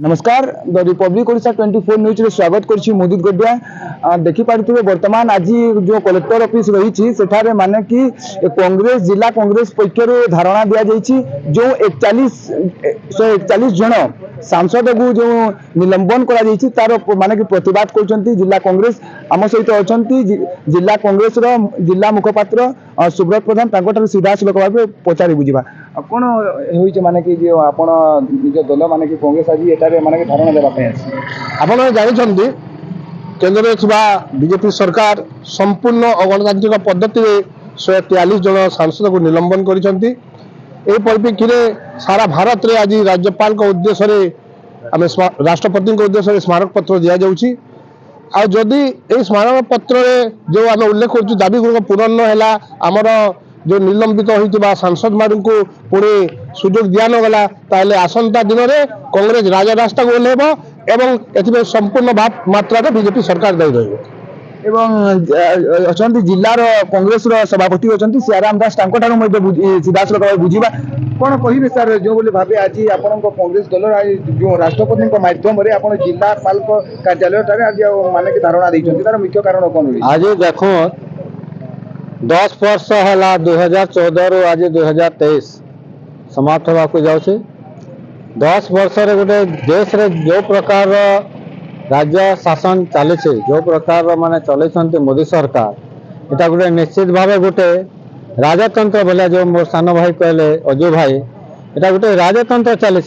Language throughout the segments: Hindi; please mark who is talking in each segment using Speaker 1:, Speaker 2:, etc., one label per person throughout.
Speaker 1: नमस्कार द रिपब्लिक ओडिशा 24 न्यूज रे स्वागत करछि मोदित गड्डिया देखि पारथिबे वर्तमान आज जो कलेक्टर ऑफिस रही सेठारे माने कि कांग्रेस जिला कांग्रेस पक्षर धारणा दिया जाइछि जो 141 जन सांसद को जो निलंबन करा जाइछि तार माने कि प्रतिवाद करछंती जिला कांग्रेस आम सहित अछंती जिला कांग्रेस रो जिला मुखपात्र सुब्रत प्रधान तांकोठार सीधा सलख भाबे पचारि बुझिबा कोन होइछ माने कि जो आपण निज दल माने कि कांग्रेस आज एटारे माने कि धारणा देबा पे
Speaker 2: आपण जानिछंती केंद्र में बीजेपी सरकार संपूर्ण अगणतांत्रिक पद्धति 143 जन सांसद को निलंबन करिसंती। ए परिप्रेक्षी सारा भारत रे आज राज्यपाल को उद्देश्य रे आमे राष्ट्रपति को उद्देश्य स्मारक पत्र दिया जाउची। आ जदि ए स्मारक पत्र रे जो आमे उल्लेख करछु दाबी गुरु पूर्ण हैला हमर जो निलंबित होइतिबा सांसद मानू पुणी सुजोग दिया न गला ताले आसंता दिन में कांग्रेस राजरास्ता को ओह्लैब एवं एथिबे संपूर्ण मात्रा बीजेपी सरकार दायी रहिबो।
Speaker 1: अछंती जिल्लार कांग्रेस रो सभापति अछंती सियाराम दास तांकोठार सीधा सलख बुझिबा कोन कहिबे सर जो बोले भाबे आज आपन को कांग्रेस दल जो राष्ट्रपति को माध्यम रे आपन जिला पाल कार्यालय टारे आज माने कि धारणा दैछंती तार मुख्य कारण कोन
Speaker 2: आज देखो 10 वर्ष है 2014 रु आज 2023 समाप्त होगा जाऊे 10 वर्ष गोटे देश रे जो प्रकार राज्य शासन चली जो प्रकार माने चलते मोदी सरकार इटा गोटे निश्चित भाव गोटे राजतंत्र बोले जो मोर सान भाई कहले अजय भाई इटा गोटे राजतंत्र चली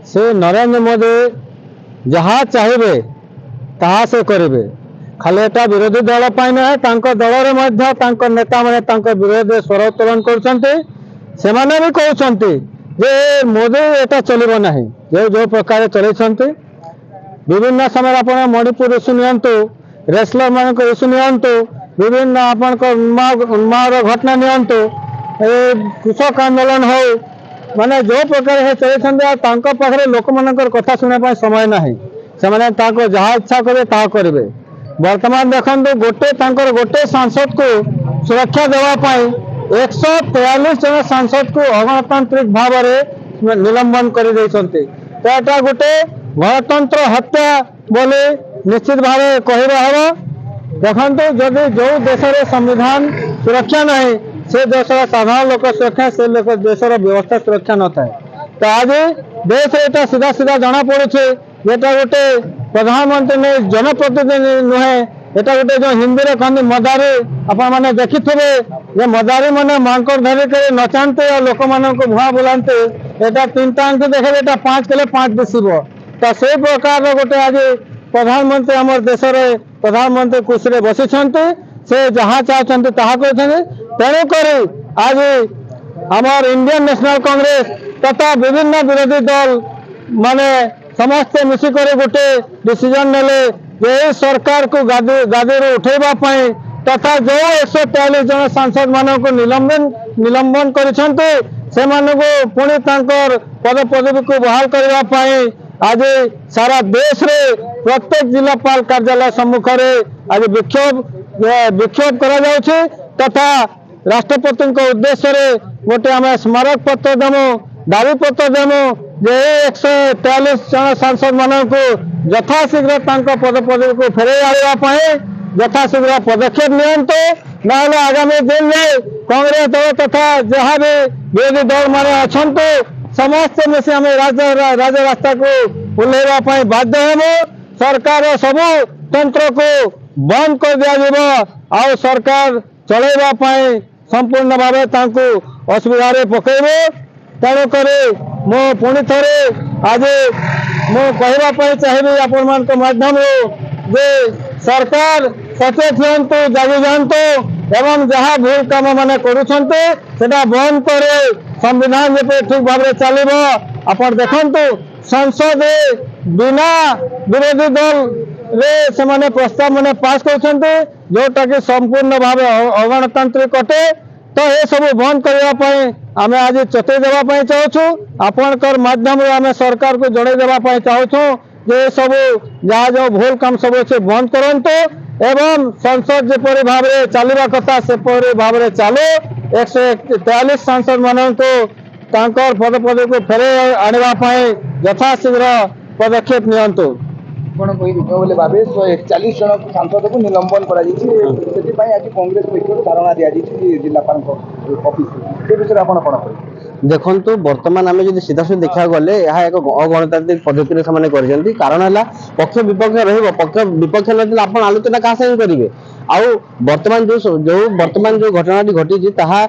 Speaker 2: से नरेंद्र मोदी जहाँ चाहिए ताहा से करेंगे खाली एटा विरोधी दल ना दल नेता मैंने विरोध स्वर उत्तोलन कर भी कहते जे मोदी एटा चलो ना जो प्रकार चलते विभिन्न समय आप मणिपुर इश्यू नियंतु रेसलर मान इश्यू नियंतु विभिन्न उन्माद घटना नियंतु कृषक आंदोलन हो माने जो प्रकार चलते पाखे लोक मान कथा शुणा समय ना से जहाँ इच्छा करेंगे वर्तमान देखो गोटे सांसद को सुरक्षा देवाई 143 जन सांसद को अगणतांत्रिक भाव में निलंबन कर गोटे गणतंत्र हत्या बोली निश्चित भाव कह देखो जदि जो देश संविधान सुरक्षा नहीं से देश साधारण लोक सुरक्षा से देशर व्यवस्था सुरक्षा न था तो आज देश सीधा सीधा जना पड़े जेटा गोटे प्रधानमंत्री ने जनप्रतिनिधि नुहे एटा गोटे जो हिंदी में कहते मदारी आपने देखि थे मदारी मैंने मांकर धरिक नचाते और लोक मान भुआ बुलाते यहाँ 3टा आंख देखे 5 कले 5 दिशब तो से प्रकार गोटे आज प्रधानमंत्री आम देश प्रधानमंत्री कुर्सी बसी से जहाँ चाहते तेणुक आज आमर इंडियन नेशनल कांग्रेस तथा विभिन्न विरोधी दल माने समस्ते मिसिक गोटे डिसीजन नेले जे सरकार को गादी उठेबा पाई तथा जो 143 जन सांसद मान को निलंबन करिसेंते पुणी पद पदवी को बहाल करने आज सारा देश रे प्रत्येक जिलापाल कार्यालय सम्मुख आज विक्षोभ करा जाउछि तथा राष्ट्रपति उद्देश्य गोटे आम स्मारक पत्र देमु दाबी पत्र देमु जे 143 जन सांसद मान को यथाशीघ्र पद पदवी को फेर आने यथाशीघ्र पदक्षेप नियंतु ना आगामी दिन में कांग्रेस दल तथा जहाँ भी विरोधी दल मान अच्छा समस्त मिसी आम राजरास्ता को ओह्लैवाई बाध्य हेमु सरकार सबू तंत्र को बंद कर दिया सरकार चलैवाई संपूर्ण भाव असुविधा पकड़े तेणुक मु पुणी थे आज मु कहवाई चाहिए आपण माध्यम जे सरकार सचेत हूँ जागी जातु एवं जहाँ भूल काम मैंने करा बंद कर संविधान जो ठीक भाव चलो आप देखु संसद बिना विरोधी दल रे से माने प्रस्ताव मैंने पास कर जोटा कि संपूर्ण भाव अगणतांत्रिक अटे तो ये सब बंद करने आम आज चतई देवाई चाहूँ आपणकर माध्यम आम सरकार को जड़े देवाई चाहूँ जे सब जहाँ जो भूल काम सब अच्छे बंद करंतु एवं संसद जपरी भाव में चलवा कथा से भाव में चलो 143 सांसद मान को पद पदवी को फेरे आने यथाशीघ्र ପଦକ୍ଷେପ ନିଅନ୍ତୁ।
Speaker 1: ଆପଣ କହିବେ ବୋଲି ଭାବେ 141 ଜଣ ସାଂସଦକୁ ନିଲମ୍ବନ କରାଯାଇଛି, ସେଥିପାଇଁ ଆଜି କଂଗ୍ରେସ ପକ୍ଷରୁ ଧାରଣା ଦିଆଯାଇଛି ଜିଲ୍ଲାପାଳଙ୍କ ଅଫିସରେ। ସେ ବିଷୟରେ ଆପଣ କ'ଣ କହିବେ?
Speaker 2: ଦେଖନ୍ତୁ ବର୍ତ୍ତମାନ ଆମେ ଯଦି ସିଧାସଳଖ ଦେଖିବାକୁ ଗଲେ ଏହା ଏକ ଅଗଣତାନ୍ତ୍ରିକ ପଦ୍ଧତିରେ ସେମାନେ କରିଛନ୍ତି। କାରଣ ହେଲା ପକ୍ଷ ବିପକ୍ଷ ରହିବ, ପକ୍ଷ ବିପକ୍ଷ ନଥିଲେ ଆପଣ ଆଲୋଚନା କାହା ସାଙ୍ଗେ କରିବେ। ଆଉ ବର୍ତ୍ତମାନ ଯୋଉ ଘଟଣାଟି ଘଟିଛି ତାହା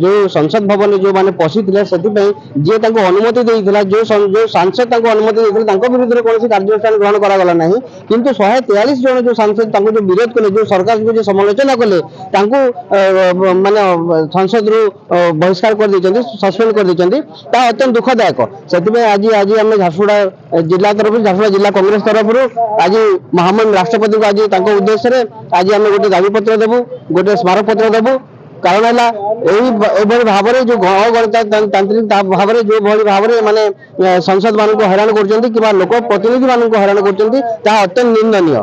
Speaker 2: ଯୋଉ ସଂସଦ ଭବନରେ ଯୋଉମାନେ ପଶିଥିଲେ ସେଥିପାଇଁ ଯିଏ ତାଙ୍କୁ ଅନୁମତି ଦେଇଥିଲା, ଯୋଉ ସାଂସଦ ତାଙ୍କୁ ଅନୁମତି ଦେଇଥିଲେ ତାଙ୍କ ବିରୁଦ୍ଧରେ କୌଣସି କାର୍ଯ୍ୟାନୁଷ୍ଠାନ ଗ୍ରହଣ କରାଗଲା ନାହିଁ। କିନ୍ତୁ 143 ଜଣ ଯୋଉ ସାଂସଦ ତାଙ୍କୁ ଯୋଉ ବିରୋଧ କଲେ, ଯୋଉ ସରକାରଙ୍କୁ ଯୋଉ ସମାଲୋଚନା କଲେ, ତାଙ୍କୁ ମାନେ ସଂସଦରୁ ବହିଷ୍କାର କରିଦେଇଛନ୍ତି, ସସ୍ପେଣ୍ଡ କରିଦେଇଛନ୍ତି। ତାହା ଅତ୍ୟନ୍ତ ଦୁଃଖଦାୟକ। ସେଥିପାଇଁ ଆଜି ଆମେ ଝାରସୁଗୁଡ଼ା ଜିଲ୍ଲା ତରଫରୁ, ଝାରସୁଗୁଡ଼ା ଜିଲ୍ଲା କଂଗ୍ରେସ ତରଫରୁ ଆଜି ମହାମହିମ ରାଷ୍ଟ୍ରପତିଙ୍କୁ ଆଜି ତାଙ୍କ ଉଦ୍ଦେଶ୍ୟରେ ଆଜି ଆମେ ଗୋଟେ ଦାବିପତ୍ର ଦେବୁ, ଗୋଟେ ସ୍ମାରକପତ୍ର ଦେବୁ। କାରଣ ହେଲା ଏଭଳି ଭାବରେ ଯୋଉ ଅଗଣତାନ୍ତ୍ରିକ ଭାବରେ ଯୋଉଭଳି ଭାବରେ ମାନେ ସଂସଦ ମାନଙ୍କୁ ହଇରାଣ କରୁଛନ୍ତି କିମ୍ବା ଲୋକ ପ୍ରତିନିଧି ମାନଙ୍କୁ ହଇରାଣ କରୁଛନ୍ତି, ତାହା ଅତ୍ୟନ୍ତ ନିନ୍ଦନୀୟ।